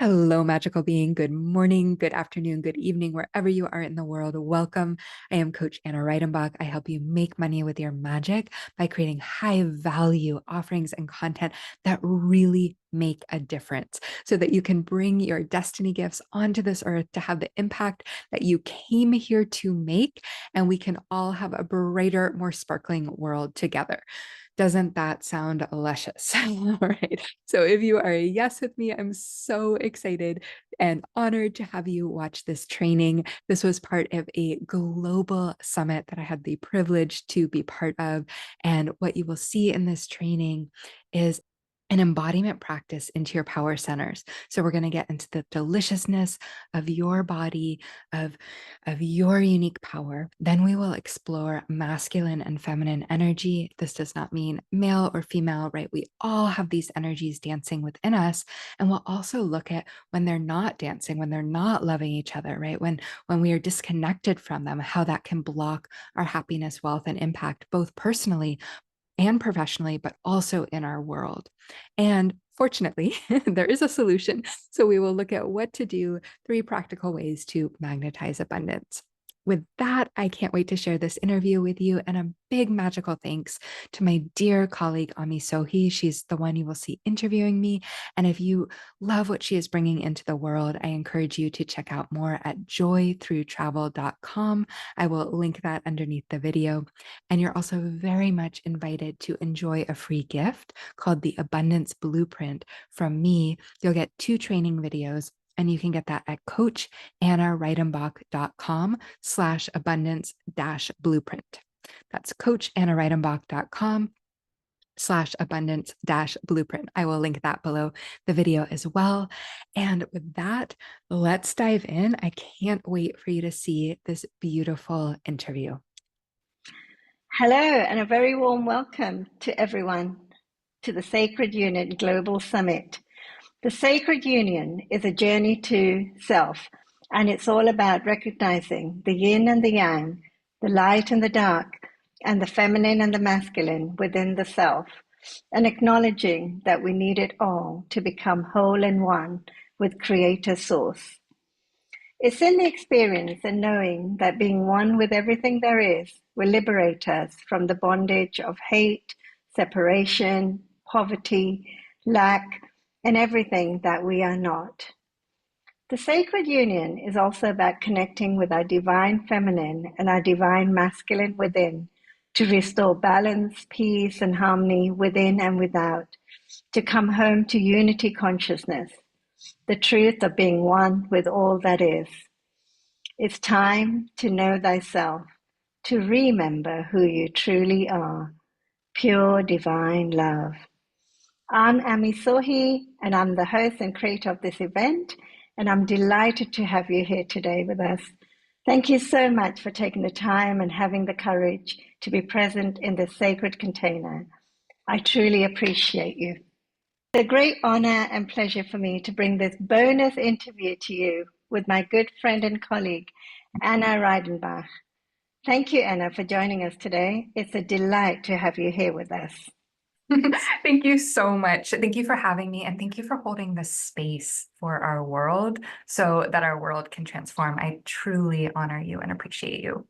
Hello, magical being. Good morning, good afternoon, good evening, wherever you are in the world. Welcome. I am Coach Anna Reidenbach. I help you make money with your magic by creating high value offerings and content that really make a difference so that you can bring your destiny gifts onto this earth to have the impact that you came here to make. And we can all have a brighter, more sparkling world together. Doesn't that sound luscious? All right. So if you are a yes with me, I'm so excited and honored to have you watch this training. This was part of a global summit that I had the privilege to be part of. And what you will see in this training is an embodiment practice into your power centers. So we're going to get into the deliciousness of your body, of your unique power. Then we will explore masculine and feminine energy. This does not mean male or female, right? We all have these energies dancing within us. And we'll also look at when they're not dancing, when they're not loving each other, right? When we are disconnected from them, how that can block our happiness, wealth, and impact, both personally and professionally, but also in our world. And fortunately, there is a solution. So we will look at what to do, 3 practical ways to magnetize abundance. With that, I can't wait to share this interview with you. And a big magical thanks to my dear colleague, Ami Sohi. She's the one you will see interviewing me. And if you love what she is bringing into the world, I encourage you to check out more at joythroughtravel.com. I will link that underneath the video. And you're also very much invited to enjoy a free gift called the Abundance Blueprint from me. You'll get 2 training videos, and you can get that at coachannareidenbach.com/abundance-blueprint. That's coachannareidenbach.com/abundance-blueprint. I will link that below the video as well. And with that, let's dive in. I can't wait for you to see this beautiful interview. Hello, and a very warm welcome to everyone to the Sacred Union Global Summit. The Sacred Union is a journey to self, and it's all about recognizing the yin and the yang, the light and the dark, and the feminine and the masculine within the self, and acknowledging that we need it all to become whole and one with Creator Source. It's in the experience and knowing that being one with everything there is will liberate us from the bondage of hate, separation, poverty, lack, and everything that we are not. The Sacred Union is also about connecting with our divine feminine and our divine masculine within to restore balance, peace, and harmony within and without, to come home to unity consciousness, the truth of being one with all that is. It's time to know thyself, to remember who you truly are, pure divine love. I'm Ami Sohi, and I'm the host and creator of this event, and I'm delighted to have you here today with us. Thank you so much for taking the time and having the courage to be present in this sacred container. I truly appreciate you. It's a great honor and pleasure for me to bring this bonus interview to you with my good friend and colleague, Anna Reidenbach. Thank you, Anna, for joining us today. It's a delight to have you here with us. Thank you so much. Thank you for having me, and thank you for holding the space for our world so that our world can transform. I truly honor you and appreciate you.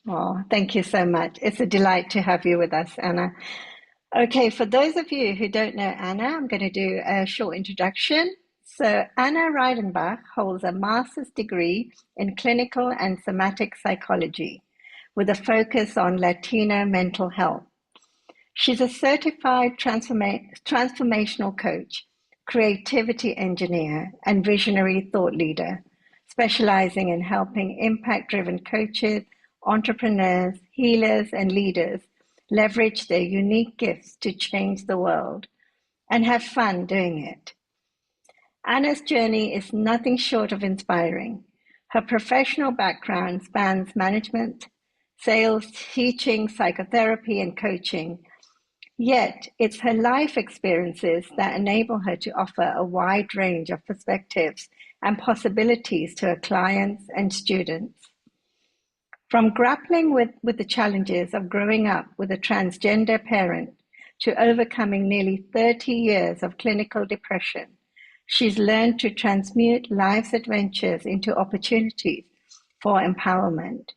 Oh, thank you so much. It's a delight to have you with us, Anna. Okay, for those of you who don't know Anna, I'm going to do a short introduction. So Anna Reidenbach holds a master's degree in clinical and somatic psychology with a focus on Latino mental health. She's a certified transformational coach, creativity engineer, and visionary thought leader, specializing in helping impact-driven coaches, entrepreneurs, healers, and leaders leverage their unique gifts to change the world and have fun doing it. Anna's journey is nothing short of inspiring. Her professional background spans management, sales, teaching, psychotherapy, and coaching. Yet, it's her life experiences that enable her to offer a wide range of perspectives and possibilities to her clients and students. From grappling with the challenges of growing up with a transgender parent to overcoming nearly 30 years of clinical depression, She's learned to transmute life's adventures into opportunities for empowerment.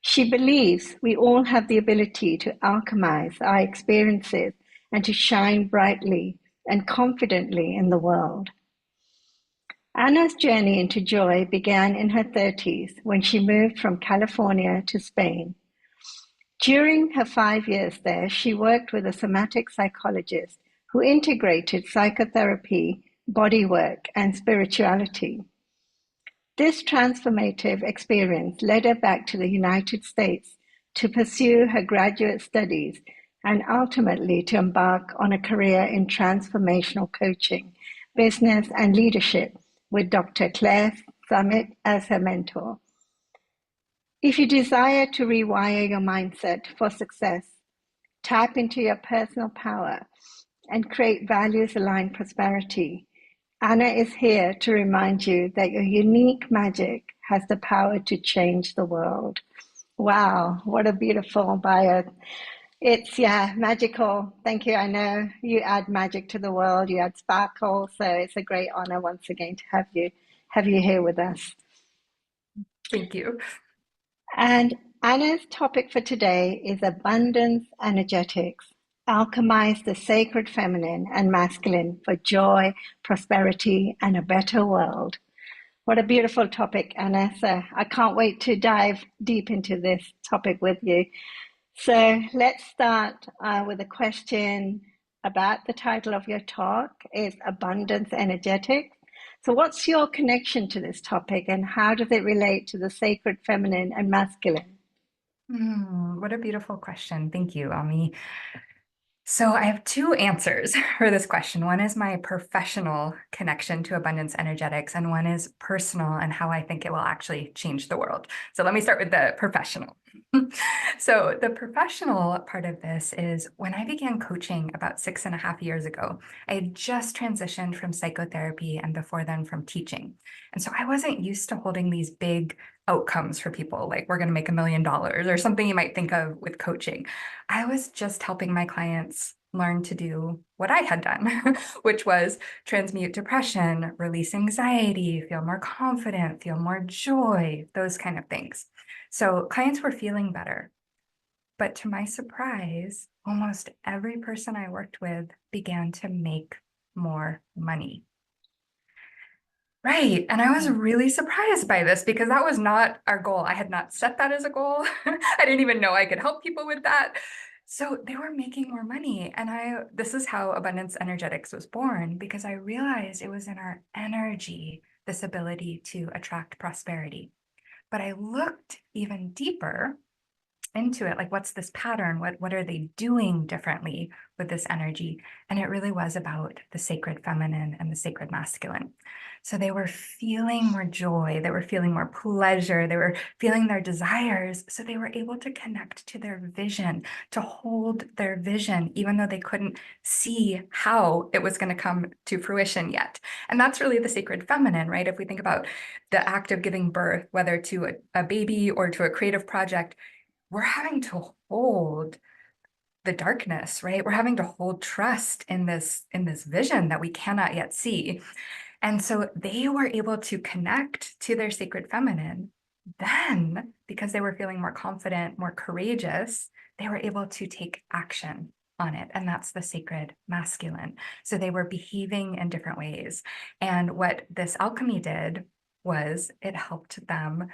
She believes we all have the ability to alchemize our experiences and to shine brightly and confidently in the world. Anna's journey into joy began in her 30s when she moved from California to Spain. During her 5 years there, she worked with a somatic psychologist who integrated psychotherapy, bodywork, and spirituality. This transformative experience led her back to the United States to pursue her graduate studies and ultimately to embark on a career in transformational coaching, business, and leadership with Dr. Claire Summit as her mentor. If you desire to rewire your mindset for success, tap into your personal power, and create values-aligned prosperity, Anna is here to remind you that your unique magic has the power to change the world. Wow, what a beautiful bio. It's, yeah, magical. Thank you. I know you add magic to the world, you add sparkle, so it's a great honor once again to have you here with us. Thank you. And Anna's topic for today is abundance energetics. Alchemize the sacred feminine and masculine for joy, prosperity, and a better world. What a beautiful topic, Anna. So I can't wait to dive deep into this topic with you. So let's start with a question about the title of your talk is Abundance Energetics. So what's your connection to this topic and how does it relate to the sacred feminine and masculine? What a beautiful question. Thank you, Ami. So I have two answers for this question. One is my professional connection to abundance energetics, and one is personal and how I think it will actually change the world. So let me start with the professional. So the professional part of this is when I began coaching about 6.5 years ago, I had just transitioned from psychotherapy and before then from teaching. And so I wasn't used to holding these big outcomes for people, like we're going to make $1 million or something you might think of with coaching. I was just helping my clients learn to do what I had done, which was transmute depression, release anxiety, feel more confident, feel more joy, those kind of things. So clients were feeling better. But to my surprise, almost every person I worked with began to make more money. Right. And I was really surprised by this because that was not our goal. I had not set that as a goal. I didn't even know I could help people with that. So they were making more money. And this is how Abundance Energetics was born, because I realized it was in our energy, this ability to attract prosperity. But I looked even deeper into it, like what's this pattern, what are they doing differently with this energy? And it really was about the sacred feminine and the sacred masculine. So they were feeling more joy, they were feeling more pleasure, they were feeling their desires, so they were able to connect to their vision, to hold their vision even though they couldn't see how it was going to come to fruition yet. And that's really the sacred feminine, right? If we think about the act of giving birth, whether to a baby or to a creative project, we're having to hold the darkness, right? We're having to hold trust in this vision that we cannot yet see. And so they were able to connect to their sacred feminine. Then, because they were feeling more confident, more courageous, they were able to take action on it. And that's the sacred masculine. So they were behaving in different ways. And what this alchemy did was it helped them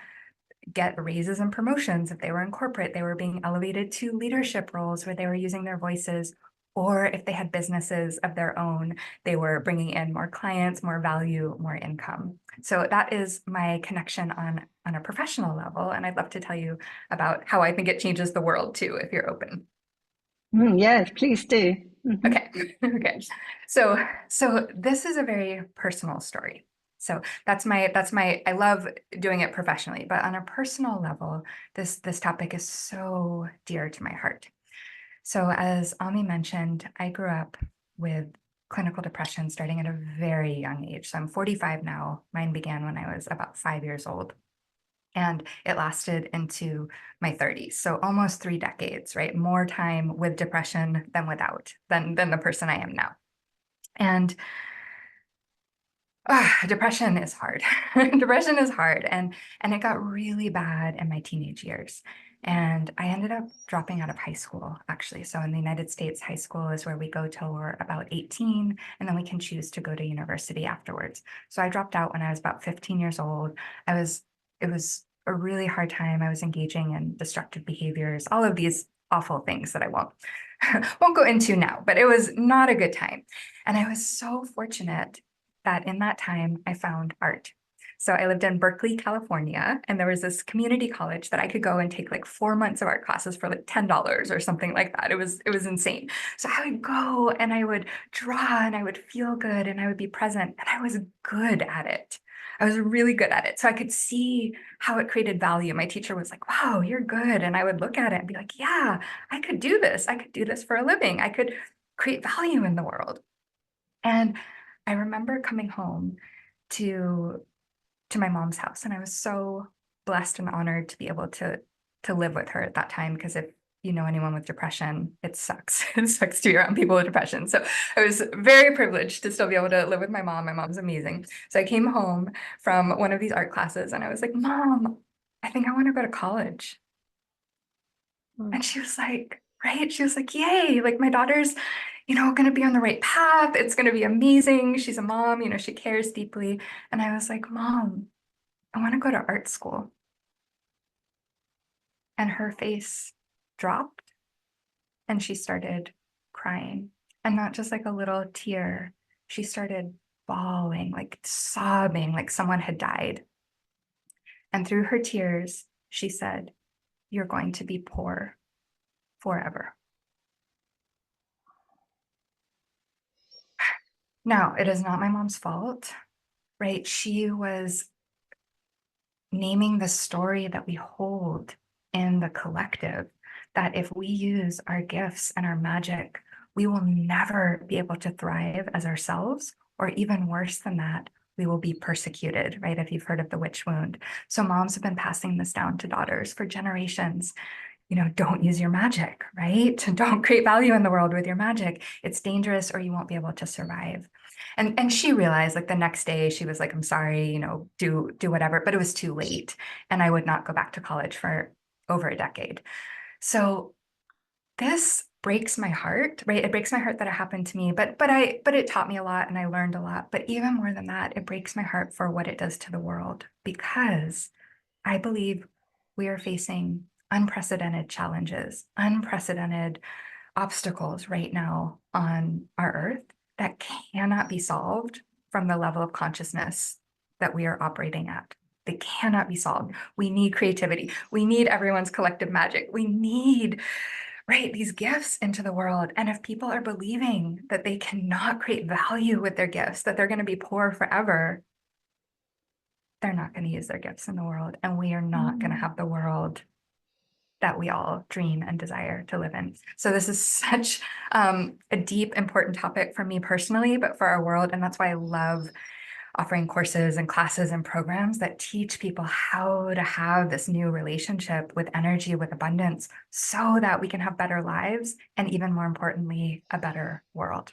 get raises and promotions. If they were in corporate, they were being elevated to leadership roles where they were using their voices. Or if they had businesses of their own, they were bringing in more clients, more value, more income. So that is my connection on a professional level. And I'd love to tell you about how I think it changes the world too, if you're open. Yes, please do. Okay. Okay. So this is a very personal story. So I love doing it professionally, but on a personal level, this topic is so dear to my heart. So as Ami mentioned, I grew up with clinical depression starting at a very young age. So I'm 45 now. Mine began when I was about 5 years old. And it lasted into my 30s. So almost 3 decades, right? More time with depression than without, than the person I am now. And Depression is hard. Depression is hard, and it got really bad in my teenage years. And I ended up dropping out of high school, actually. So in the United States, high school is where we go till we're about 18, and then we can choose to go to university afterwards. So I dropped out when I was about 15 years old. It was a really hard time. I was engaging in destructive behaviors, all of these awful things that I won't go into now, but it was not a good time. And I was so fortunate that in that time I found art. So I lived in Berkeley, California, and there was this community college that I could go and take like 4 months of art classes for like $10 or something like that. It was insane. So I would go and I would draw and I would feel good and I would be present and I was good at it. I was really good at it. So I could see how it created value. My teacher was like, wow, you're good. And I would look at it and be like, yeah, I could do this. I could do this for a living. I could create value in the world. And I remember coming home to to my mom's house, and I was so blessed and honored to be able to live with her at that time. Because if you know anyone with depression, it sucks. It sucks to be around people with depression. So I was very privileged to still be able to live with my mom. My mom's amazing. So I came home from one of these art classes, and I was like, "Mom, I think I want to go to college." Mm. And she was like, right? She was like, yay, like my daughter's, going to be on the right path. It's going to be amazing. She's a mom, she cares deeply. And I was like, Mom, I want to go to art school. And her face dropped and she started crying. And not just like a little tear, she started bawling, like sobbing, like someone had died. And through her tears, she said, "You're going to be poor forever." Now, it is not my mom's fault, right? She was naming the story that we hold in the collective, that if we use our gifts and our magic, we will never be able to thrive as ourselves, or even worse than that, we will be persecuted, right? If you've heard of the witch wound. So moms have been passing this down to daughters for generations. Don't use your magic, right? Don't create value in the world with your magic. It's dangerous or you won't be able to survive. And she realized like the next day she was like, I'm sorry, do whatever, but it was too late. And I would not go back to college for over a decade. So this breaks my heart, right? It breaks my heart that it happened to me, but it taught me a lot and I learned a lot. But even more than that, it breaks my heart for what it does to the world because I believe we are facing unprecedented challenges, unprecedented obstacles right now on our earth that cannot be solved from the level of consciousness that we are operating at. They cannot be solved. We need creativity. We need everyone's collective magic. We need, right, these gifts into the world. And if people are believing that they cannot create value with their gifts, that they're going to be poor forever, they're not going to use their gifts in the world. And we are not going to Mm. have the world that we all dream and desire to live in. So this is such a deep, important topic for me personally, but for our world. And that's why I love offering courses and classes and programs that teach people how to have this new relationship with energy, with abundance, so that we can have better lives and even more importantly, a better world.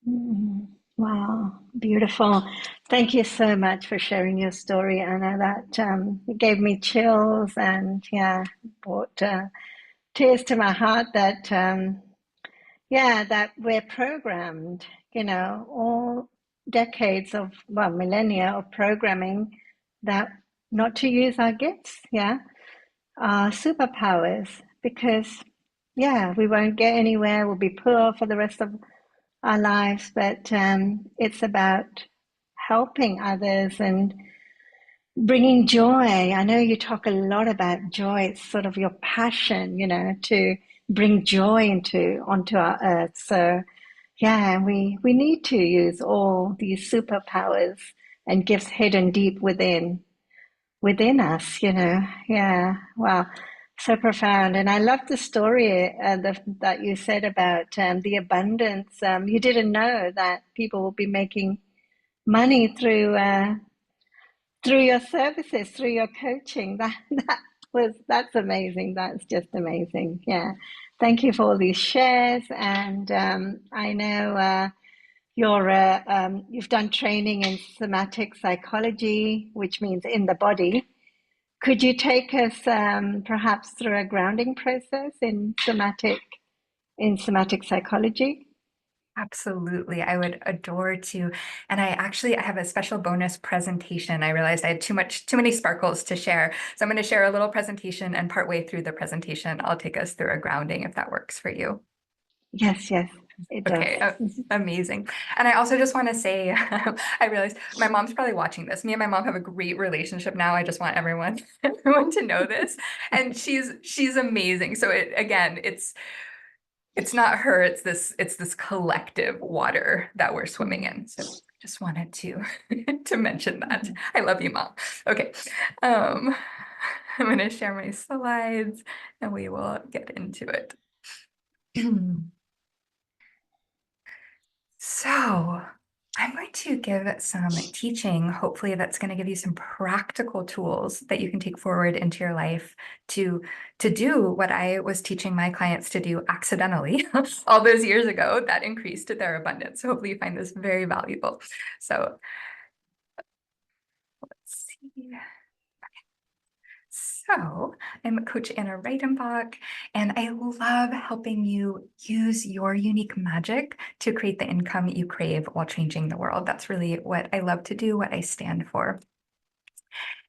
Mm. Wow, beautiful. Thank you so much for sharing your story, Anna. That it gave me chills and yeah, brought tears to my heart that yeah, that we're programmed, all decades of, well, millennia of programming that not to use our gifts, yeah, our superpowers, because, yeah, we won't get anywhere. We'll be poor for the rest of our lives. But it's about helping others and bringing joy. I know you talk a lot about joy. It's sort of your passion, to bring joy onto our earth. So yeah, we need to use all these superpowers and gifts hidden deep within us. Yeah, wow, so profound. And I love the story that you said about the abundance. You didn't know that people will be making money through your services, through your coaching. That's amazing. That's just amazing. Yeah. Thank you for all these shares. And I know you've done training in somatic psychology, which means in the body. Could you take us perhaps through a grounding process in somatic psychology? Absolutely. I would adore to. And I have a special bonus presentation. I realized I had too many sparkles to share. So I'm going to share a little presentation, and partway through the presentation, I'll take us through a grounding if that works for you. Yes, yes, it does. Okay, amazing. And I also just want to say, I realized my mom's probably watching this. Me and my mom have a great relationship now. I just want everyone to know this. And she's amazing. So it's not her, it's this collective water that we're swimming Mhm, in. So just wanted to to mention that. mhm. I love you, Mom. Okay. Um, I'm going to share my slides and we will get into it. So I'm going to give some teaching, hopefully that's going to give you some practical tools that you can take forward into your life to, to do what I was teaching my clients to do accidentally all those years ago that increased their abundance. So hopefully you find this very valuable. So let's see. So I'm Coach Anna Reitenbach, and I love helping you use your unique magic to create the income you crave while changing the world. That's really what I love to do, what I stand for.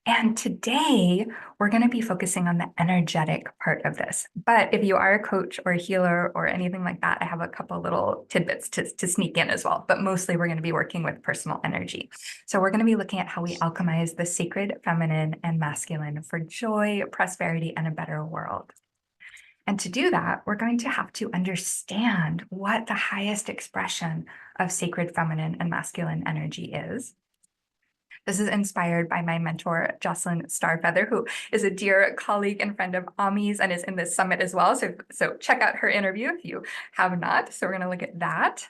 And today we're going to be focusing on the energetic part of this. But if you are a coach or a healer or anything like that, I have a couple little tidbits to sneak in as well. But mostly we're going to be working with personal energy. So we're going to be looking at how we alchemize the sacred feminine and masculine for joy, prosperity, and a better world. And to do that, we're going to have to understand what the highest expression of sacred feminine and masculine energy is. This is inspired by my mentor, Jocelyn Starfeather, who is a dear colleague and friend of Ami's and is in this summit as well. So check out her interview if you have not. So we're going to look at that.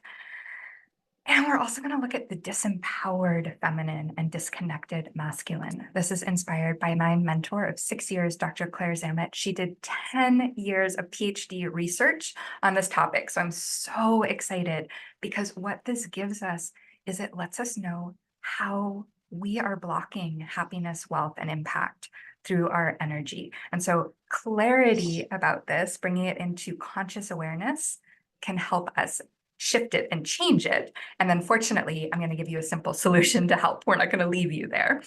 And we're also going to look at the disempowered feminine and disconnected masculine. This is inspired by my mentor of 6 years, Dr. Claire Zammit. She did 10 years of PhD research on this topic. So I'm so excited because what this gives us is it lets us know how we are blocking happiness, wealth, and impact through our energy. And so clarity about this, bringing it into conscious awareness, can help us shift it and change it. And then fortunately, I'm going to give you a simple solution to help. We're not going to leave you there.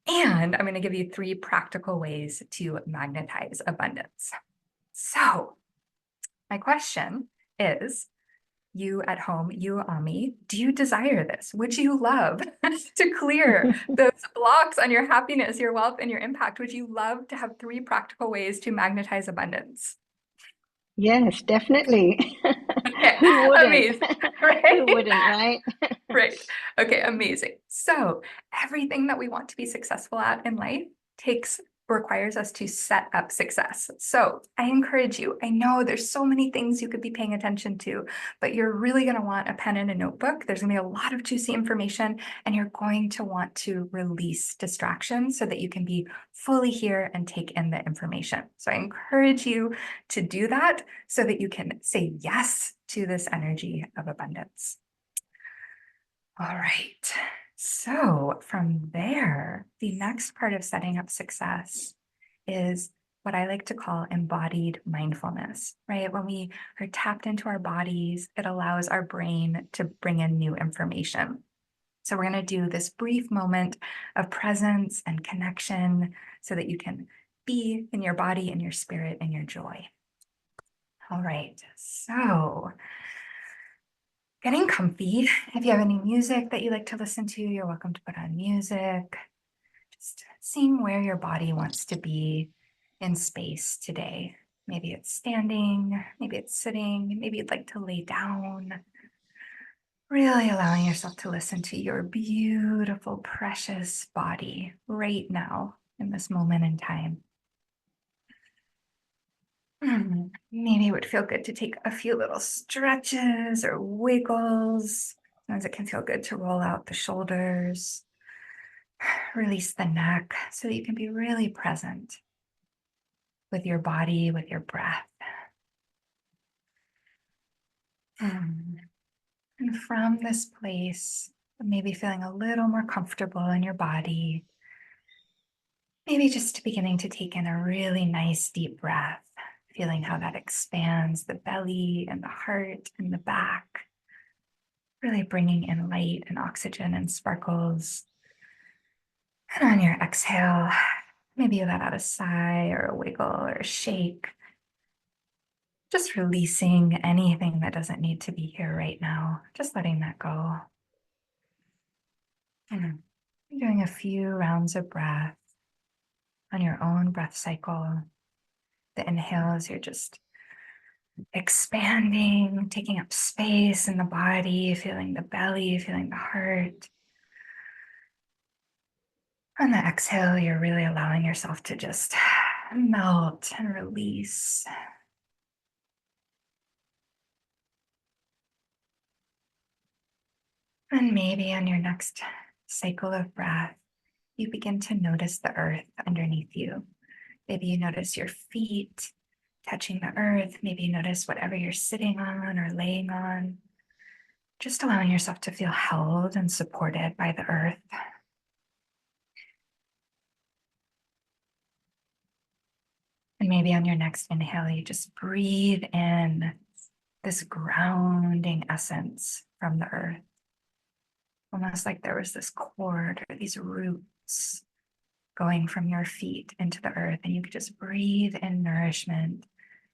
And I'm going to give you 3 practical ways to magnetize abundance. So my question is, you at home, you Ami, do you desire this? Would you love to clear those blocks on your happiness, your wealth, and your impact? Would you love to have 3 practical ways to magnetize abundance? Yes, definitely. Okay, Who wouldn't? amazing, Who right? wouldn't, right? Right. Okay, amazing. So everything that we want to be successful at in life requires us to set up success. So I encourage you. I know there's so many things you could be paying attention to, but you're really going to want a pen and a notebook. There's going to be a lot of juicy information, and you're going to want to release distractions so that you can be fully here and take in the information. So I encourage you to do that so that you can say yes to this energy of abundance. All right. So from there, the next part of setting up success is what I like to call embodied mindfulness, right? When we are tapped into our bodies, it allows our brain to bring in new information. So we're going to do this brief moment of presence and connection so that you can be in your body and your spirit and your joy. All right. So getting comfy. If you have any music that you like to listen to, you're welcome to put on music. Just seeing where your body wants to be in space today. Maybe it's standing, maybe it's sitting, maybe you'd like to lay down. Really allowing yourself to listen to your beautiful, precious body right now in this moment in time. Maybe it would feel good to take a few little stretches or wiggles. Sometimes it can feel good to roll out the shoulders, release the neck so that you can be really present with your body, with your breath. And from this place, maybe feeling a little more comfortable in your body, maybe just beginning to take in a really nice deep breath, feeling how that expands the belly and the heart and the back, really bringing in light and oxygen and sparkles. And on your exhale, maybe you let out a sigh or a wiggle or a shake, just releasing anything that doesn't need to be here right now, just letting that go. And doing a few rounds of breath on your own breath cycle. The inhales, you're just expanding, taking up space in the body, feeling the belly, feeling the heart. On the exhale, you're really allowing yourself to just melt and release. And maybe on your next cycle of breath, you begin to notice the earth underneath you. Maybe you notice your feet touching the earth. Maybe you notice whatever you're sitting on or laying on. Just allowing yourself to feel held and supported by the earth. And maybe on your next inhale, you just breathe in this grounding essence from the earth. Almost like there was this cord or these roots going from your feet into the earth, and you could just breathe in nourishment.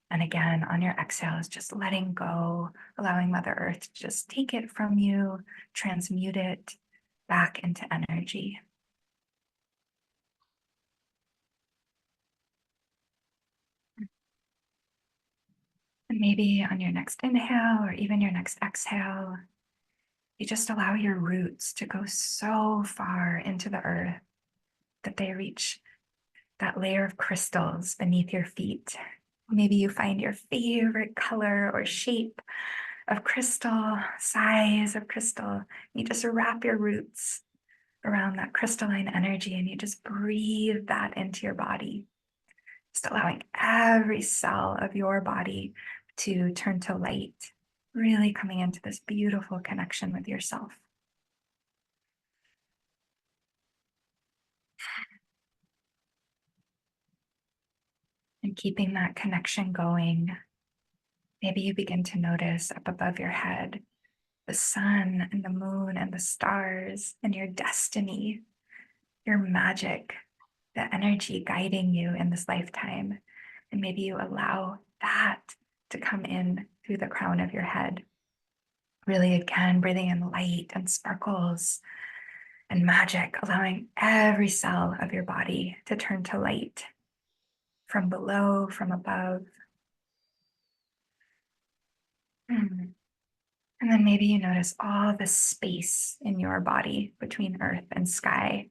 And again, on your exhales, just letting go, allowing Mother Earth to just take it from you, transmute it back into energy. And maybe on your next inhale or even your next exhale, you just allow your roots to go so far into the earth that they reach that layer of crystals beneath your feet. Maybe you find your favorite color or shape of crystal, size of crystal. You just wrap your roots around that crystalline energy and you just breathe that into your body, just allowing every cell of your body to turn to light, really coming into this beautiful connection with yourself. And keeping that connection going, maybe you begin to notice up above your head the sun and the moon and the stars and your destiny, your magic, the energy guiding you in this lifetime. And maybe you allow that to come in through the crown of your head. Really, again, breathing in light and sparkles and magic, allowing every cell of your body to turn to light from below, from above. And then maybe you notice all the space in your body between earth and sky.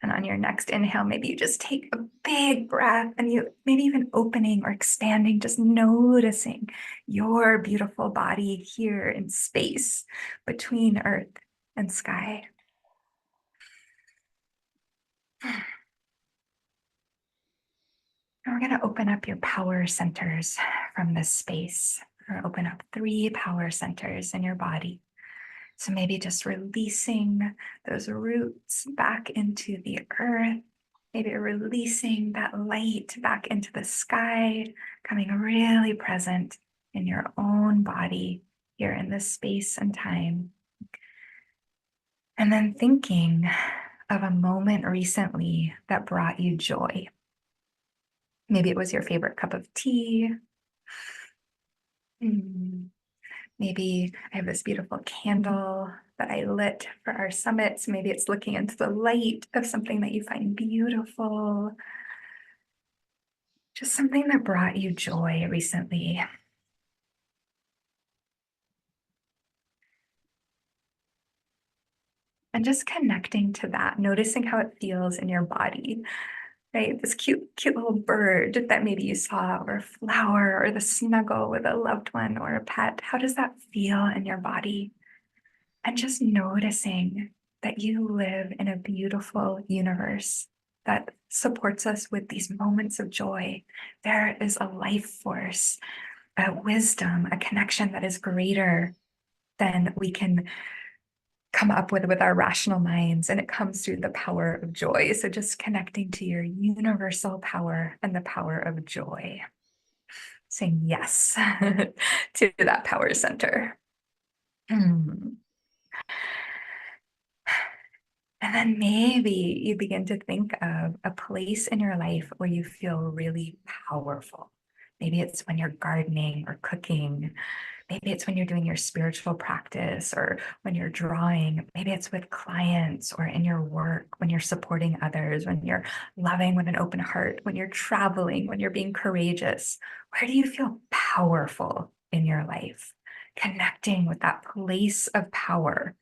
And on your next inhale, maybe you just take a big breath and you maybe even opening or expanding, just noticing your beautiful body here in space between earth and sky. And we're going to open up your power centers from this space. We're going to open up 3 power centers in your body. So maybe just releasing those roots back into the earth, maybe releasing that light back into the sky, coming really present in your own body here in this space and time. And then thinking of a moment recently that brought you joy. Maybe it was your favorite cup of tea. Maybe I have this beautiful candle that I lit for our summit. So maybe it's looking into the light of something that you find beautiful. Just something that brought you joy recently. And just connecting to that, noticing how it feels in your body, right? This cute, cute little bird that maybe you saw, or a flower, or the snuggle with a loved one or a pet. How does that feel in your body? And just noticing that you live in a beautiful universe that supports us with these moments of joy. There is a life force, a wisdom, a connection that is greater than we can come up with our rational minds, and it comes through the power of joy. So just connecting to your universal power and the power of joy, saying yes to that power center. And then maybe you begin to think of a place in your life where you feel really powerful. Maybe it's when you're gardening or cooking. Maybe it's when you're doing your spiritual practice or when you're drawing. Maybe it's with clients or in your work, when you're supporting others, when you're loving with an open heart, when you're traveling, when you're being courageous. Where do you feel powerful in your life? Connecting with that place of power,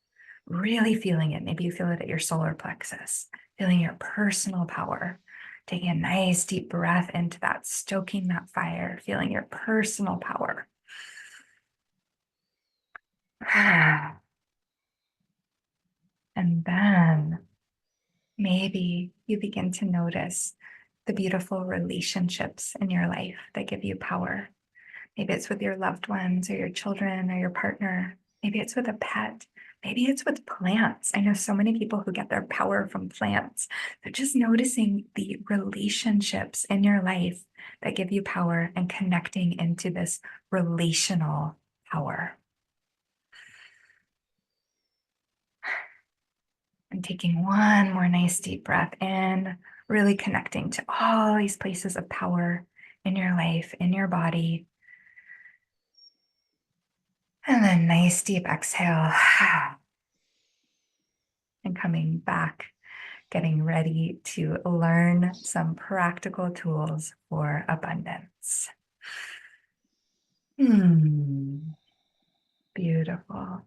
really feeling it. Maybe you feel it at your solar plexus, feeling your personal power. Taking a nice deep breath into that, stoking that fire, feeling your personal power. And then maybe you begin to notice the beautiful relationships in your life that give you power. Maybe it's with your loved ones or your children or your partner. Maybe it's with a pet. Maybe it's with plants. I know so many people who get their power from plants. They're just noticing the relationships in your life that give you power and connecting into this relational power. And taking one more nice deep breath in, really connecting to all these places of power in your life, in your body. And then nice deep exhale. And coming back, getting ready to learn some practical tools for abundance. Beautiful.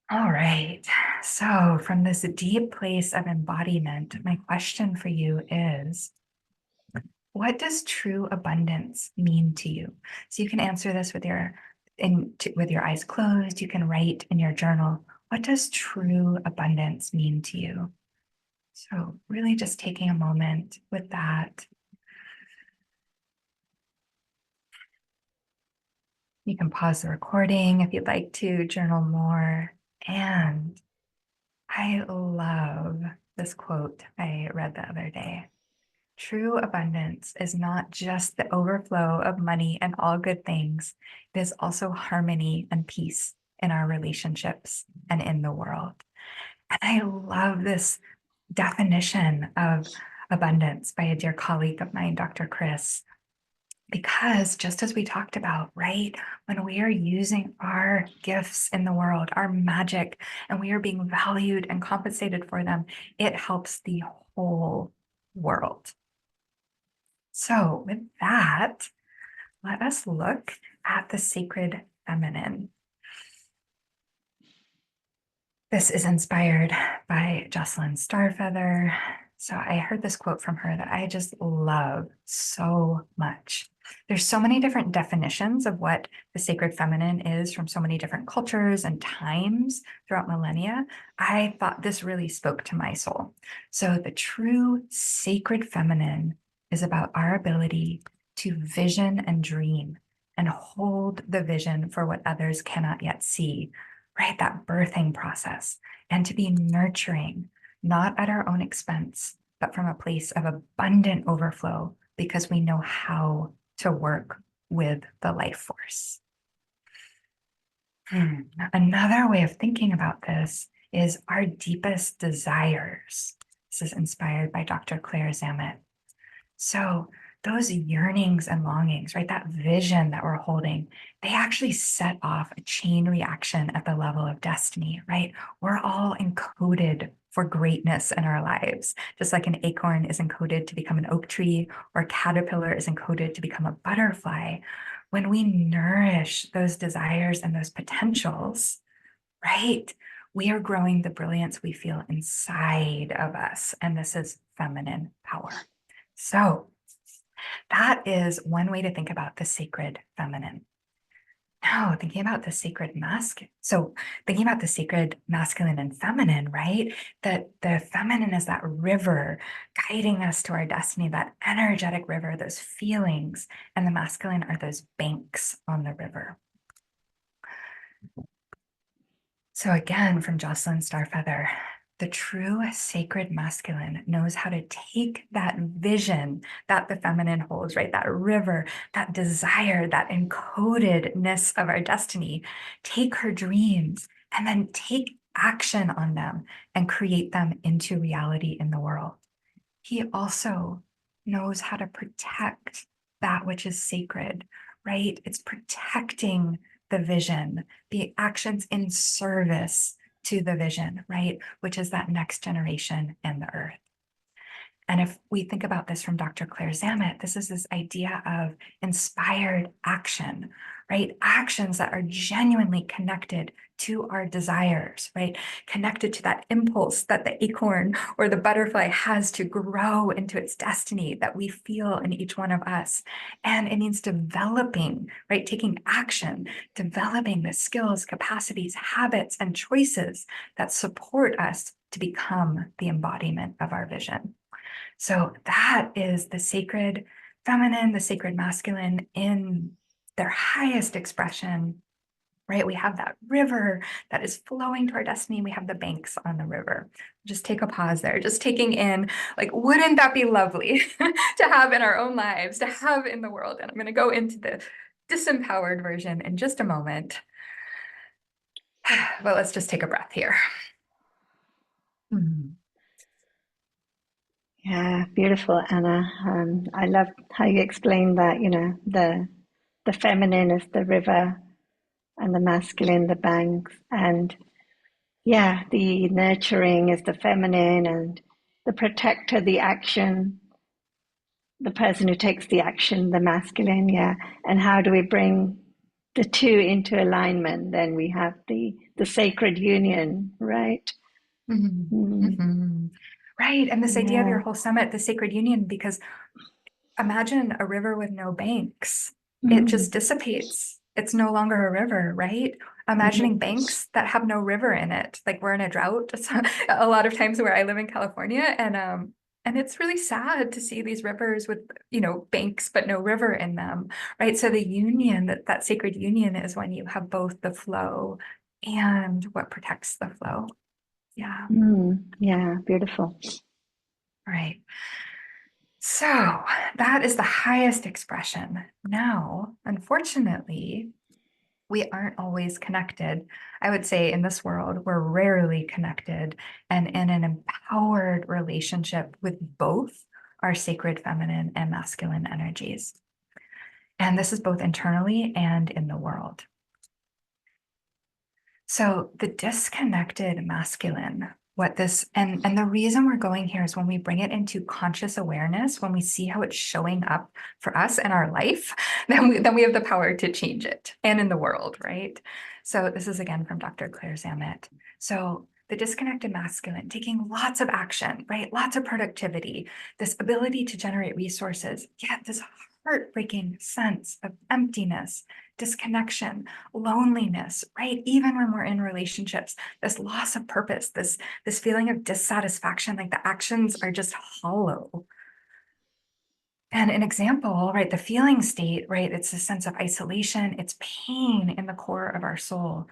All right. So, from this deep place of embodiment, my question for you is, what does true abundance mean to you? So you can answer this with with your eyes closed. You can write in your journal, what does true abundance mean to you? So really just taking a moment with that. You can pause the recording if you'd like to journal more. And I love this quote I read the other day. True abundance is not just the overflow of money and all good things. It is also harmony and peace in our relationships and in the world. And I love this definition of abundance by a dear colleague of mine, Dr. Chris, because just as we talked about, right, when we are using our gifts in the world, our magic, and we are being valued and compensated for them, it helps the whole world. So with that, let us look at the sacred feminine. This is inspired by Jocelyn Starfeather. So I heard this quote from her that I just love so much. There's so many different definitions of what the sacred feminine is from so many different cultures and times throughout millennia. I thought this really spoke to my soul. So the true sacred feminine is about our ability to vision and dream and hold the vision for what others cannot yet see, right? That birthing process, and to be nurturing, not at our own expense, but from a place of abundant overflow because we know how to work with the life force. Another way of thinking about this is our deepest desires. This is inspired by Dr. Claire Zammit. So those yearnings and longings, right, that vision that we're holding, they actually set off a chain reaction at the level of destiny, right? We're all encoded for greatness in our lives. Just like an acorn is encoded to become an oak tree, or a caterpillar is encoded to become a butterfly. When we nourish those desires and those potentials, right, we are growing the brilliance we feel inside of us. And this is feminine power. So that is one way to think about the sacred feminine. Now, thinking about the sacred masculine. So thinking about the sacred masculine and feminine, right? That the feminine is that river guiding us to our destiny, that energetic river, those feelings, and the masculine are those banks on the river. So again, from Jocelyn Starfeather, the true sacred masculine knows how to take that vision that the feminine holds, right? That river, that desire, that encodedness of our destiny, take her dreams and then take action on them and create them into reality in the world. He also knows how to protect that which is sacred, right? It's protecting the vision, the actions in service to the vision, right? Which is that next generation and the earth. And if we think about this from Dr. Claire Zammit, this is this idea of inspired action, right? Actions that are genuinely connected to our desires, right? Connected to that impulse that the acorn or the butterfly has to grow into its destiny that we feel in each one of us. And it means developing, right? Taking action, developing the skills, capacities, habits, and choices that support us to become the embodiment of our vision. So that is the sacred feminine, the sacred masculine in their highest expression, right? We have that river that is flowing to our destiny. We have the banks on the river. Just take a pause there, just taking in, like, wouldn't that be lovely to have in our own lives, to have in the world? And I'm going to go into the disempowered version in just a moment. But let's just take a breath here. Mm-hmm. Yeah, beautiful, Anna. I love how you explained that, the feminine is the river and the masculine, the banks. And yeah, the nurturing is the feminine and the protector, the action, the person who takes the action, the masculine. Yeah. And how do we bring the two into alignment? Then we have the sacred union, right? Mm-hmm. Mm, Mm-hmm. Right. And this idea of your yeah. whole summit, the sacred union, because imagine a river with no banks. It just Mm, dissipates. It's no longer a river, right? Imagining mm, banks that have no river in it. Like we're in a drought a lot of times where I live in California, and it's really sad to see these rivers with, banks but no river in them, right? So the union, that sacred union is when you have both the flow and what protects the flow. Yeah. yeah, beautiful. Right. So that is the highest expression. Now, unfortunately, we aren't always connected. I would say in this world, we're rarely connected and in an empowered relationship with both our sacred feminine and masculine energies. And this is both internally and in the world. So the disconnected masculine, what this and the reason we're going here is when we bring it into conscious awareness, when we see how it's showing up for us in our life, then we have the power to change it and in the world, right? So this is again from Dr. Claire Zammit. So the disconnected masculine, taking lots of action, right? Lots of productivity, this ability to generate resources, yet this heartbreaking sense of emptiness, disconnection, loneliness, right? Even when we're in relationships, this loss of purpose, this feeling of dissatisfaction, like the actions are just hollow. And an example, right, the feeling state, right, it's a sense of isolation, it's pain in the core of our soul.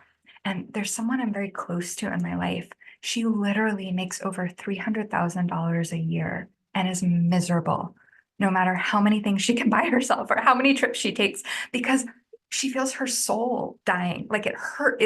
And there's someone I'm very close to in my life. She literally makes over $300,000 a year and is miserable, no matter how many things she can buy herself or how many trips she takes, because she feels her soul dying. Like it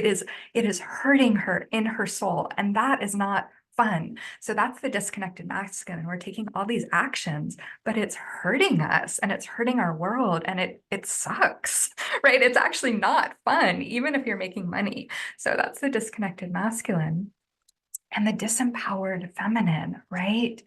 is hurting her in her soul. And that is not fun. So that's the disconnected masculine. We're taking all these actions, but it's hurting us and it's hurting our world and it sucks, right? It's actually not fun, even if you're making money. So that's the disconnected masculine. And the disempowered feminine, right?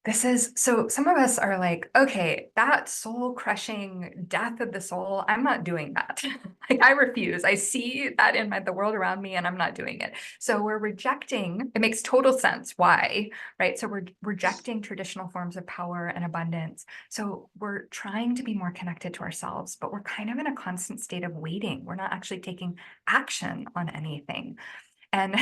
This is so some of us are like, okay, that soul crushing death of the soul, I'm not doing that. Like I refuse. I see that in the world around me and I'm not doing it. So we're rejecting, it makes total sense why, right? So we're rejecting traditional forms of power and abundance. So we're trying to be more connected to ourselves, but we're kind of in a constant state of waiting. We're not actually taking action on anything. And,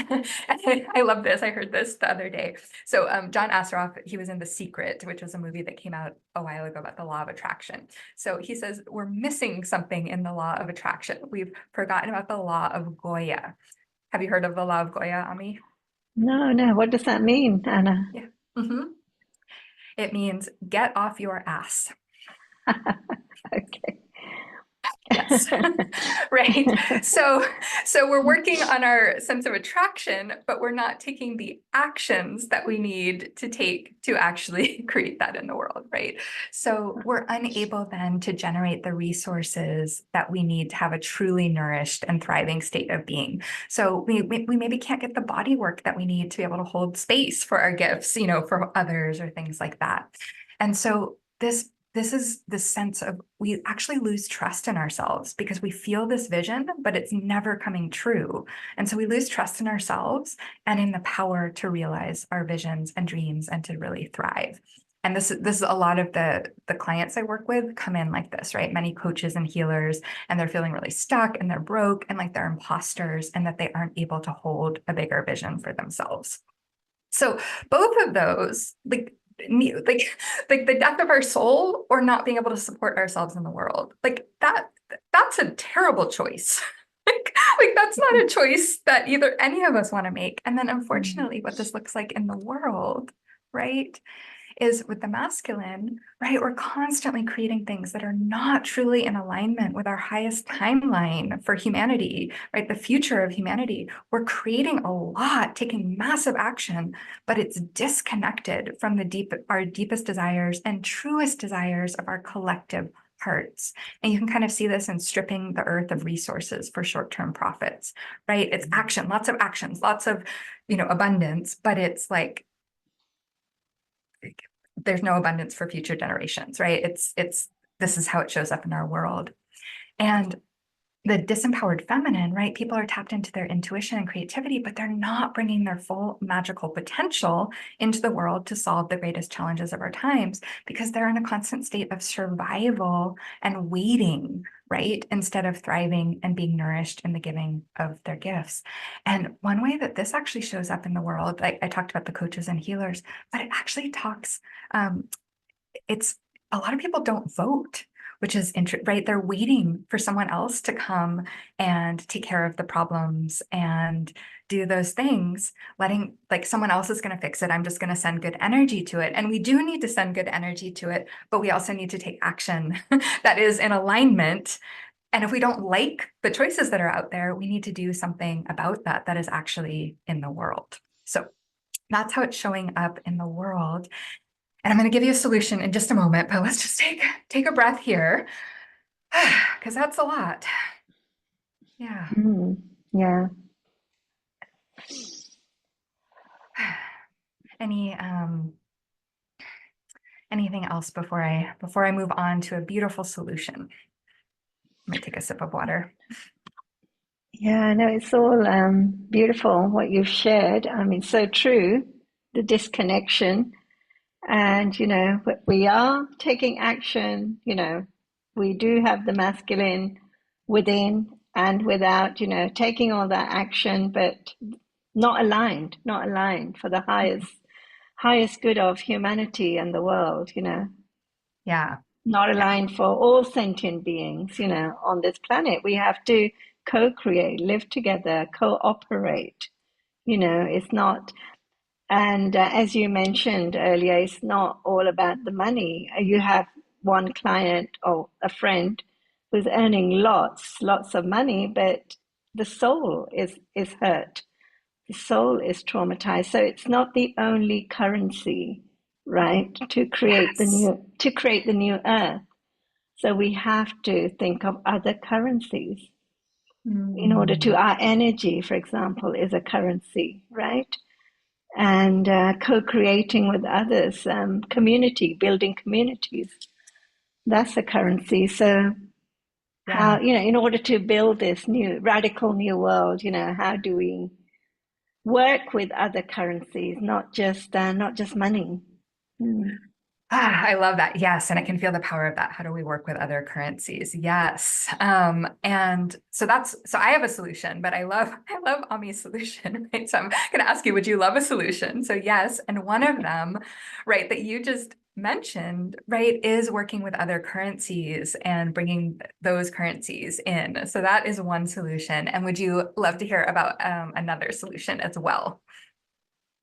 and I love this. I heard this the other day. So John Assaraf, he was in The Secret, which was a movie that came out a while ago about the law of attraction. So he says we're missing something in the law of attraction. We've forgotten about the law of Goya. Have you heard of the law of Goya, Ami? No, no. What does that mean, Anna? Yeah. Hmm. It means get off your ass. Okay. Yes. Right. So we're working on our sense of attraction, but we're not taking the actions that we need to take to actually create that in the world, right? So we're unable then to generate the resources that we need to have a truly nourished and thriving state of being. So we maybe can't get the body work that we need to be able to hold space for our gifts, for others or things like that. And so this is the sense of we actually lose trust in ourselves because we feel this vision, but it's never coming true. And so we lose trust in ourselves and in the power to realize our visions and dreams and to really thrive. And this is a lot of the clients I work with come in like this, right? Many coaches and healers, and they're feeling really stuck and they're broke and like they're imposters and that they aren't able to hold a bigger vision for themselves. So both of those, like the death of our soul or not being able to support ourselves in the world, that's a terrible choice. Like that's not a choice that either any of us want to make. And then unfortunately, what this looks like in the world, right, is with the masculine, right? We're constantly creating things that are not truly in alignment with our highest timeline for humanity, right? The future of humanity. We're creating a lot, taking massive action, but it's disconnected from our deepest desires and truest desires of our collective hearts. And you can kind of see this in stripping the earth of resources for short-term profits, right? It's action, lots of actions, lots of, abundance, but it's like there's no abundance for future generations, right? It's this is how it shows up in our world. And the disempowered feminine, right? People are tapped into their intuition and creativity, but they're not bringing their full magical potential into the world to solve the greatest challenges of our times because they're in a constant state of survival and waiting, right? Instead of thriving and being nourished in the giving of their gifts. And one way that this actually shows up in the world, like I talked about the coaches and healers, but it actually talks, it's a lot of people don't vote, which is right. They're waiting for someone else to come and take care of the problems and do those things, letting like someone else is going to fix it. I'm just going to send good energy to it. And we do need to send good energy to it, but we also need to take action that is in alignment. And if we don't like the choices that are out there, we need to do something about that is actually in the world. So that's how it's showing up in the world. And I'm going to give you a solution in just a moment, but let's just take a breath here because that's a lot. Yeah. Yeah. Any anything else before I move on to a beautiful solution? I might take a sip of water. Yeah, no, it's all beautiful what you've shared. I mean, so true, the disconnection. And, we are taking action, we do have the masculine within and without, taking all that action, but not aligned for the highest good of humanity and the world, Yeah. not Yeah. aligned for all sentient beings, on this planet. We have to co-create, live together, cooperate. It's not, and as you mentioned earlier, it's not all about the money. You have one client or a friend who's earning lots of money, but the soul is hurt. The soul is traumatized. So it's not the only currency, right, Yes. to create the new earth. So we have to think of other currencies in order to Mm. our energy, for example, is a currency, right? And co-creating with others, building communities, that's a currency. So how, Yeah. in order to build this new radical new world, how do we work with other currencies, not just money? Mm. I love that. Yes. And I can feel the power of that. How do we work with other currencies? Yes. And so so I have a solution, but I love Ami's solution, right? So I'm going to ask you, would you love a solution? So yes. And one of them, right, that you just mentioned, right, is working with other currencies and bringing those currencies in. So that is one solution. And would you love to hear about another solution as well?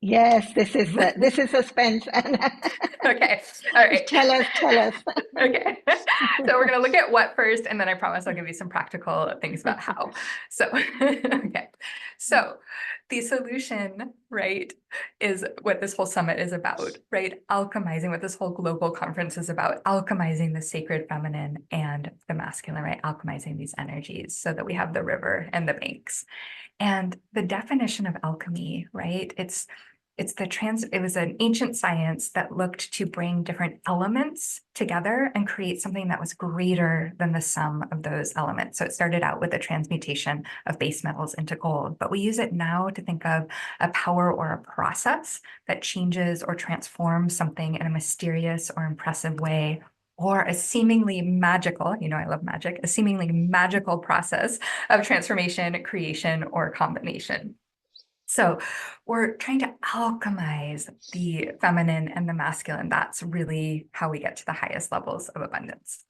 Yes, this is suspense, Anna. Okay. All right. Tell us, tell us. Okay. So we're going to look at what first, and then I promise I'll give you some practical things about how. So, okay. So the solution, right, is what this whole summit is about, right? Alchemizing, what this whole global conference is about, alchemizing the sacred feminine and the masculine, right? Alchemizing these energies so that we have the river and the banks. And the definition of alchemy, right? It was an ancient science that looked to bring different elements together and create something that was greater than the sum of those elements. So it started out with the transmutation of base metals into gold, but we use it now to think of a power or a process that changes or transforms something in a mysterious or impressive way, or a seemingly magical, I love magic, a seemingly magical process of transformation, creation, or combination. So we're trying to alchemize the feminine and the masculine. That's really how we get to the highest levels of abundance.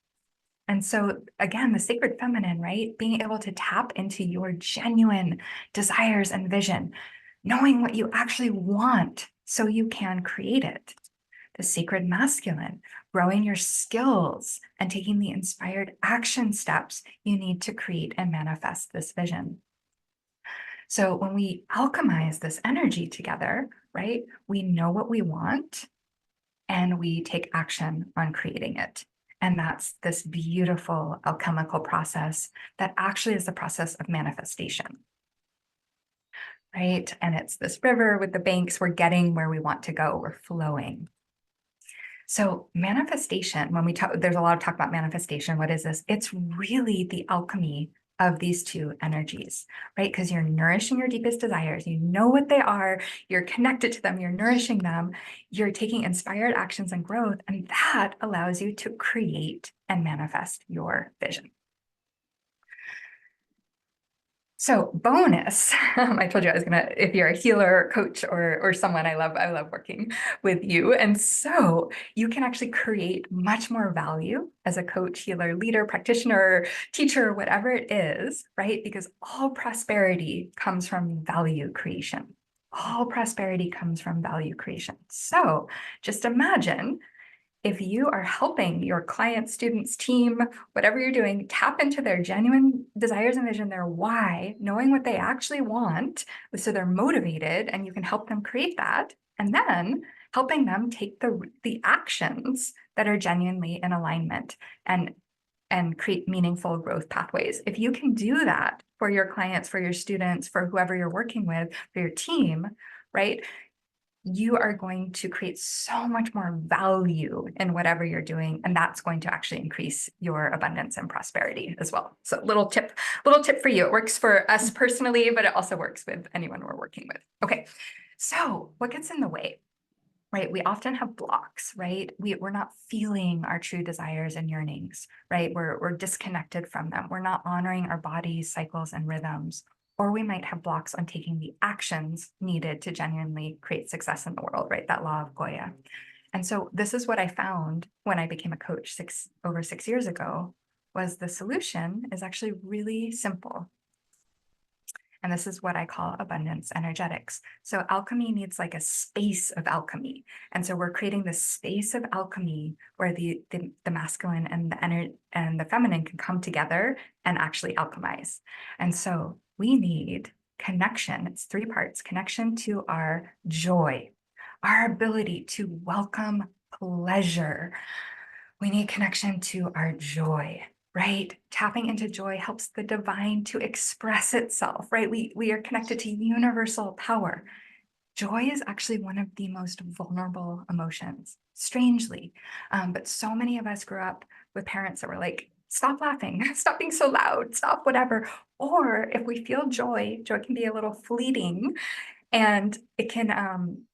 And so, again, the sacred feminine, right? Being able to tap into your genuine desires and vision, knowing what you actually want so you can create it. The sacred masculine, growing your skills and taking the inspired action steps you need to create and manifest this vision. So when we alchemize this energy together, right, we know what we want and we take action on creating it. And that's this beautiful alchemical process that actually is the process of manifestation, right? And it's this river with the banks. We're getting where we want to go. We're flowing. So manifestation, when we talk, there's a lot of talk about manifestation. What is this? It's really the alchemy of these two energies, right? Because you're nourishing your deepest desires. You know what they are. You're connected to them. You're nourishing them. You're taking inspired actions and growth. And that allows you to create and manifest your vision. So bonus, I told you I was gonna, if you're a healer, coach, or someone, I love working with you. And so you can actually create much more value as a coach, healer, leader, practitioner, teacher, whatever it is, right? Because all prosperity comes from value creation. All prosperity comes from value creation. So just imagine if you are helping your clients, students, team, whatever you're doing, tap into their genuine desires and vision, their why, knowing what they actually want, so they're motivated and you can help them create that, and then helping them take the actions that are genuinely in alignment and create meaningful growth pathways. If you can do that for your clients, for your students, for whoever you're working with, for your team, right? You are going to create so much more value in whatever you're doing, and that's going to actually increase your abundance and prosperity as well. So little tip for you. It works for us personally, but it also works with anyone we're working with. Okay, so what gets in the way? Right, we often have blocks, right? We're not feeling our true desires and yearnings, right? We're disconnected from them. We're not honoring our bodies, cycles, and rhythms. Or we might have blocks on taking the actions needed to genuinely create success in the world, right? That law of Goya. And so this is what I found when I became a coach over 6 years ago, was the solution is actually really simple. And this is what I call abundance energetics. So alchemy needs like a space of alchemy. And so we're creating this space of alchemy where the masculine and the feminine can come together and actually alchemize. And so we need connection. It's three parts: connection to our joy, our ability to welcome pleasure. We need connection to our joy, right? Tapping into joy helps the divine to express itself, right? We are connected to universal power. Joy is actually one of the most vulnerable emotions, strangely. But so many of us grew up with parents that were like, stop laughing, stop being so loud, stop whatever. Or if we feel joy can be a little fleeting, and it can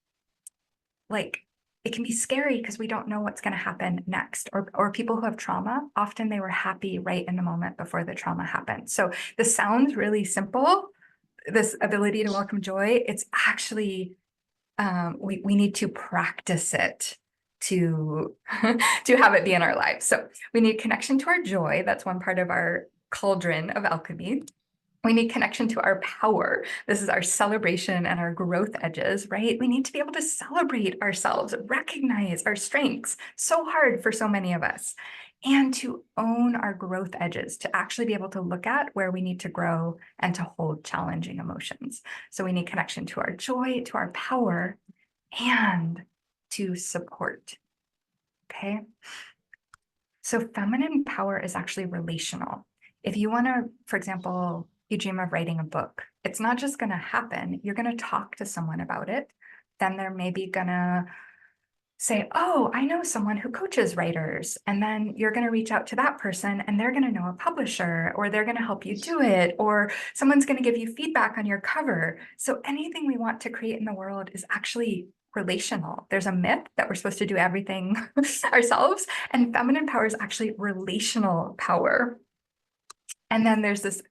like it can be scary because we don't know what's going to happen next. Or people who have trauma, often they were happy right in the moment before the trauma happened. So this sounds really simple, this ability to welcome joy. It's actually, we need to practice it to to have it be in our lives. So we need connection to our joy. That's one part of our cauldron of alchemy. We need connection to our power. This is our celebration and our growth edges, right? We need to be able to celebrate ourselves, recognize our strengths. So hard for so many of us. And to own our growth edges, to actually be able to look at where we need to grow and to hold challenging emotions. So we need connection to our joy, to our power, and to support. Okay. So feminine power is actually relational. If you want to, for example, you dream of writing a book, it's not just going to happen. You're going to talk to someone about it. Then they're maybe going to say, oh, I know someone who coaches writers. And then you're going to reach out to that person and they're going to know a publisher, or they're going to help you do it, or someone's going to give you feedback on your cover. So anything we want to create in the world is actually relational. There's a myth that we're supposed to do everything ourselves, and feminine power is actually relational power. And then there's this,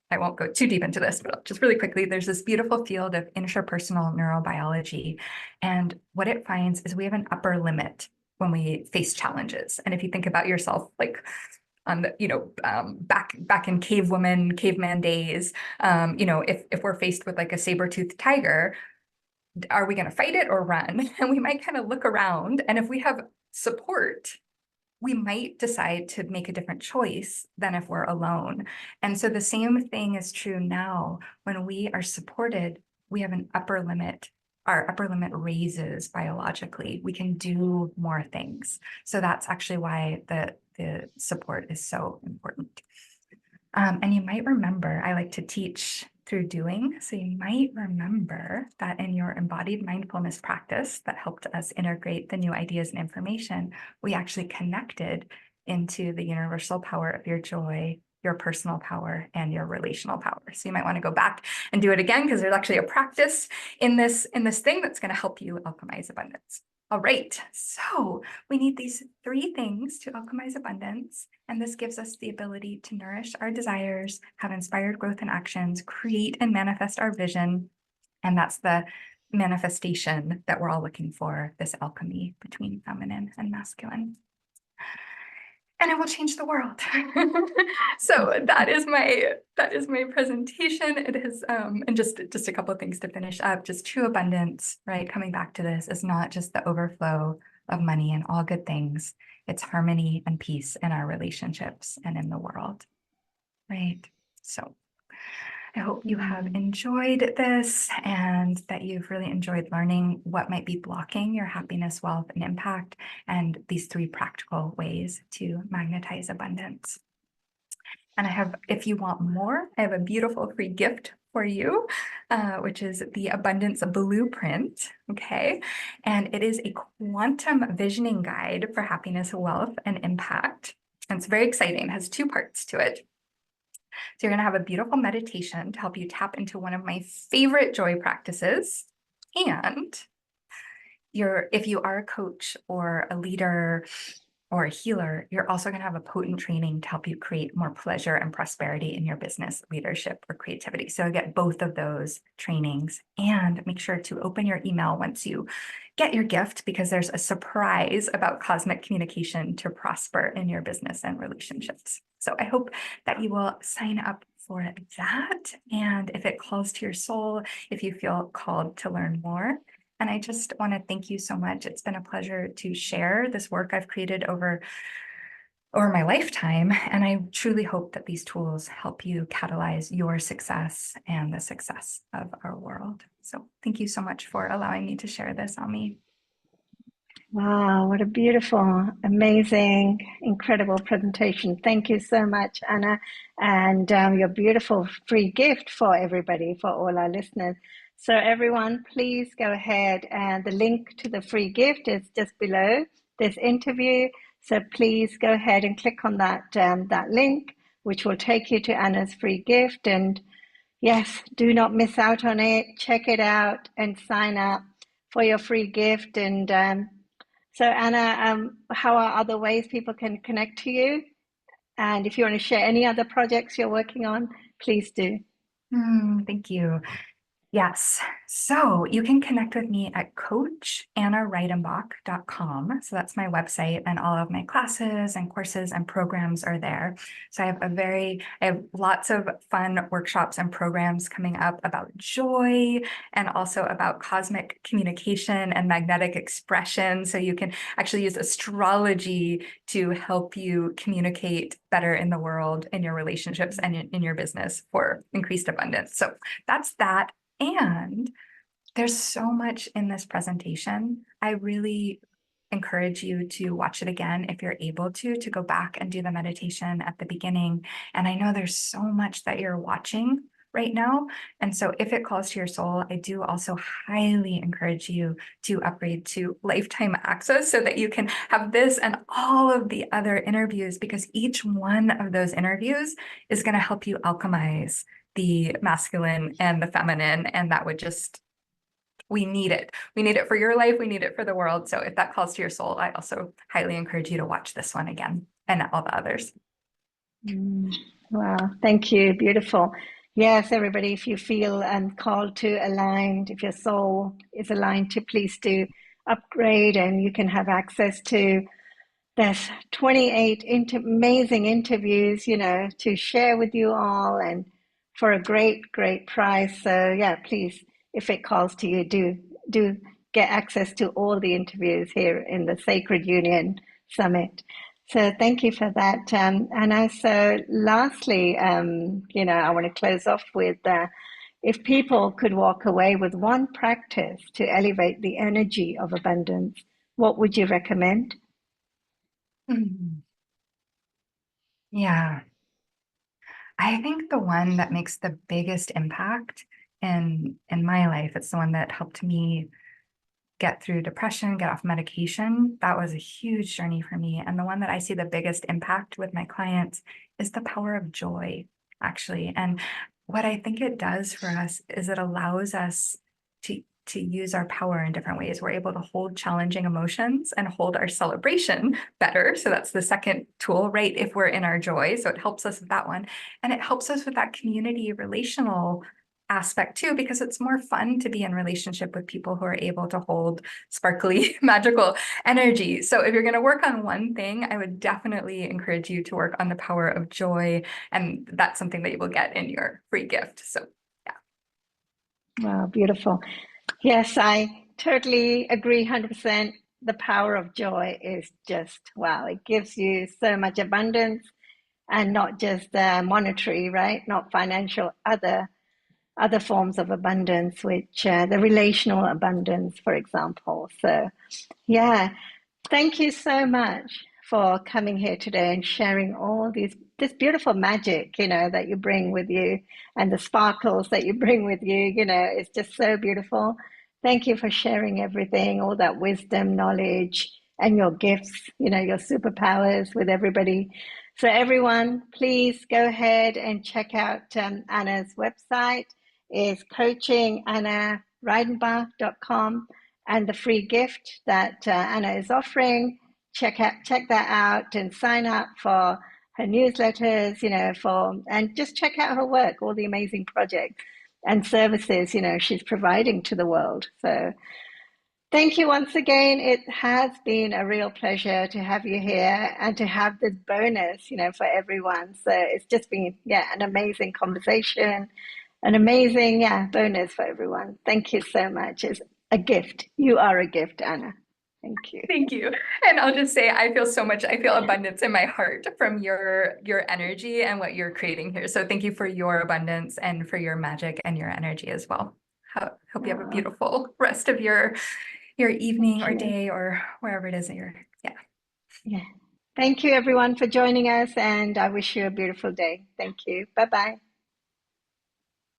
I won't go too deep into this, but just really quickly, there's this beautiful field of intrapersonal neurobiology. And what it finds is we have an upper limit when we face challenges. And if you think about yourself, like on the, back in caveman days, if we're faced with like a saber-toothed tiger, are we going to fight it or run? And we might kind of look around. And if we have support, we might decide to make a different choice than if we're alone. And so the same thing is true now. When we are supported, we have an upper limit. Our upper limit raises biologically. We can do more things. So that's actually why the support is so important. And you might remember, I like to teach through doing. So you might remember that in your embodied mindfulness practice that helped us integrate the new ideas and information, we actually connected into the universal power of your joy, your personal power, and your relational power. So you might want to go back and do it again, because there's actually a practice in this thing that's going to help you alchemize abundance. All right, so we need these three things to alchemize abundance, and this gives us the ability to nourish our desires, have inspired growth and actions, create and manifest our vision, and that's the manifestation that we're all looking for, this alchemy between feminine and masculine. And it will change the world. So that is my presentation. It is and just a couple of things to finish up. Just true abundance, right? Coming back to this, is not just the overflow of money and all good things. It's harmony and peace in our relationships and in the world, right? So I hope you have enjoyed this and that you've really enjoyed learning what might be blocking your happiness, wealth, and impact, and these three practical ways to magnetize abundance. And if you want more, I have a beautiful free gift for you, which is the Abundance Blueprint, okay? And it is a quantum visioning guide for happiness, wealth, and impact. And it's very exciting. It has two parts to it. So you're going to have a beautiful meditation to help you tap into one of my favorite joy practices. And if you are a coach or a leader or a healer, you're also going to have a potent training to help you create more pleasure and prosperity in your business, leadership, or creativity. So get both of those trainings, and make sure to open your email once you get your gift, because there's a surprise about cosmic communication to prosper in your business and relationships. So I hope that you will sign up for that. And if it calls to your soul, if you feel called to learn more. And I just want to thank you so much. It's been a pleasure to share this work I've created over my lifetime. And I truly hope that these tools help you catalyze your success and the success of our world. So thank you so much for allowing me to share this, Ami. Wow, what a beautiful, amazing, incredible presentation. Thank you so much, Anna, and your beautiful free gift for everybody, for all our listeners. So everyone, please go ahead, and the link to the free gift is just below this interview. So please go ahead and click on that link, which will take you to Anna's free gift. And yes, do not miss out on it. Check it out and sign up. for your free gift. And so, Anna, how are other ways people can connect to you? And if you want to share any other projects you're working on, please do. Thank you. Yes. So you can connect with me at coachannareidenbach.com. So that's my website, and all of my classes and courses and programs are there. So I have lots of fun workshops and programs coming up about joy and also about cosmic communication and magnetic expression. So you can actually use astrology to help you communicate better in the world, in your relationships, and in your business for increased abundance. So that's that. And there's so much in this presentation. I really encourage you to watch it again if you're able to go back and do the meditation at the beginning. And I know there's so much that you're watching right now. And so if it calls to your soul, I do also highly encourage you to upgrade to lifetime access so that you can have this and all of the other interviews, because each one of those interviews is going to help you alchemize the masculine and the feminine. And that would just, we need it. We need it for your life. We need it for the world. So if that calls to your soul, I also highly encourage you to watch this one again and all the others. Wow, thank you. Beautiful. Yes, everybody, if you feel called to aligned, if your soul is aligned to, please do upgrade, and you can have access to there's 28 amazing interviews, to share with you all, and for a great, great price. So yeah, please, if it calls to you, do get access to all the interviews here in the Sacred Union Summit. So thank you for that, Anna. So lastly, I want to close off with if people could walk away with one practice to elevate the energy of abundance, what would you recommend? Yeah. I think the one that makes the biggest impact in my life, it's the one that helped me get through depression, get off medication. That was a huge journey for me. And the one that I see the biggest impact with my clients is the power of joy, actually. And what I think it does for us is it allows us to use our power in different ways. We're able to hold challenging emotions and hold our celebration better. So that's the second tool, right? If we're in our joy. So it helps us with that one. And it helps us with that community relational aspect too, because it's more fun to be in relationship with people who are able to hold sparkly, magical energy. So if you're going to work on one thing, I would definitely encourage you to work on the power of joy. And that's something that you will get in your free gift. So yeah. Wow, beautiful. Yes, I totally agree 100%. The power of joy is just, wow, it gives you so much abundance, and not just monetary, right? Not financial, other forms of abundance, which the relational abundance, for example. So, yeah, thank you so much for coming here today and sharing all this beautiful magic, that you bring with you, and the sparkles that you bring with you, it's just so beautiful. Thank you for sharing everything, all that wisdom, knowledge, and your gifts, your superpowers with everybody. So everyone, please go ahead and check out Anna's website. Is coachingannareidenbach.com, and the free gift that Anna is offering. Check that out and sign up for her newsletters, and just check out her work, all the amazing projects and services, she's providing to the world. So thank you once again. It has been a real pleasure to have you here and to have this bonus, for everyone. So it's just been, an amazing conversation, an amazing, bonus for everyone. Thank you so much. It's a gift. You are a gift, Anna. Thank you. Thank you. And I'll just say, I feel abundance in my heart from your energy and what you're creating here. So thank you for your abundance and for your magic and your energy as well. Hope you have a beautiful rest of your evening or day or wherever it is that you're, Yeah. Thank you everyone for joining us, and I wish you a beautiful day. Thank you. Bye-bye.